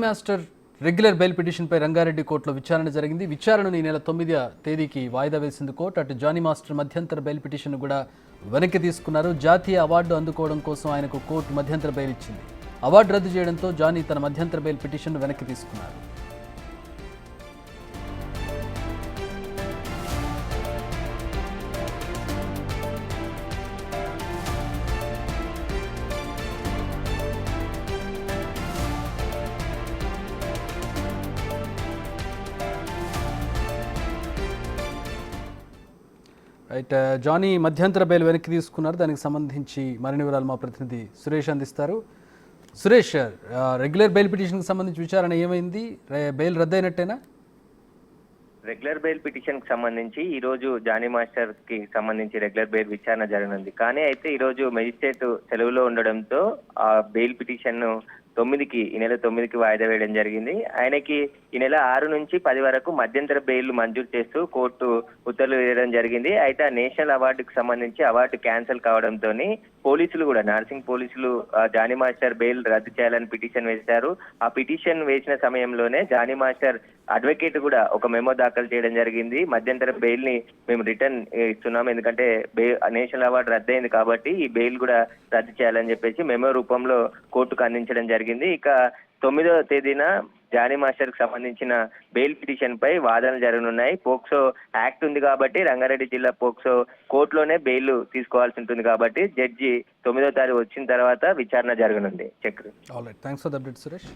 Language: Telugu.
మాస్టర్ రెగ్యులర్ బెయిల్ పిటిషన్పై రంగారెడ్డి కోర్టులో విచారణ జరిగింది. విచారణను ఈ నెల 9వ తేదీకి వాయిదా వేసింది కోర్టు. అటు జానీ మాస్టర్ మధ్యంతర బెయిల్ పిటిషన్ కూడా వెనక్కి తీసుకున్నారు. జాతీయ అవార్డు అందుకోవడం కోసం ఆయనకు కోర్టు మధ్యంతర బెయిల్ ఇచ్చింది. అవార్డు రద్దు చేయడంతో జానీ తన మధ్యంతర బెయిల్ పిటిషన్ వెనక్కి తీసుకున్నారు. రైట్, జానీ మధ్యంతర బెయిల్ వెనక్కి తీసుకున్నారు. దానికి సంబంధించి మరిన్ని వివరాలు మా ప్రతినిధి సురేష్ అందిస్తారు. సురేష్, రెగ్యులర్ బెయిల్ పిటిషన్కి సంబంధించి విచారణ ఏమైంది? బెయిల్ రద్దయినట్టేనా? రెగ్యులర్ బెయిల్ పిటిషన్ కి సంబంధించి ఈ రోజు జానీ మాస్టర్ కి సంబంధించి రెగ్యులర్ బెయిల్ విచారణ జరగనుంది. కానీ అయితే ఈ రోజు మెజిస్ట్రేట్ సెలవులో ఉండడంతో ఆ బెయిల్ పిటిషన్ ను ఈ నెల 9కి వాయిదా వేయడం జరిగింది. ఆయనకి ఈ నెల 6 నుంచి 10 వరకు మధ్యంతర బెయిల్ మంజూరు చేస్తూ కోర్టు ఉత్తర్వులు వేయడం జరిగింది. అయితే ఆ నేషనల్ అవార్డుకు సంబంధించి అవార్డు క్యాన్సిల్ కావడంతో పోలీసులు కూడా నార్సింగ్ పోలీసులు జానీ మాస్టర్ బెయిల్ రద్దు చేయాలని పిటిషన్ వేశారు. ఆ పిటిషన్ వేసిన సమయంలోనే జానీ మాస్టర్ అడ్వకేట్ కూడా ఒక మెమో దాఖలు చేయడం జరిగింది. మధ్యంతర బెయిల్ ని మేము రిటర్న్ ఇస్తున్నాం, ఎందుకంటే నేషనల్ అవార్డు రద్దయింది కాబట్టి ఈ బెయిల్ కూడా రద్దు చేయాలని చెప్పేసి మెమో రూపంలో కోర్టుకు అందించడం జరిగింది. ఇక 9వ తేదీన జానీ మాస్టర్ కి సంబంధించిన బెయిల్ పిటిషన్ పై వాదనలు జరగనున్నాయి. పోక్సో యాక్ట్ ఉంది కాబట్టి రంగారెడ్డి జిల్లా పోక్సో కోర్టులోనే బెయిల్ తీసుకోవాల్సి ఉంటుంది కాబట్టి జడ్జి 9వ తారీఖు వచ్చిన తర్వాత విచారణ జరగనుంది. Chakri. All right, thanks for the update Suresh.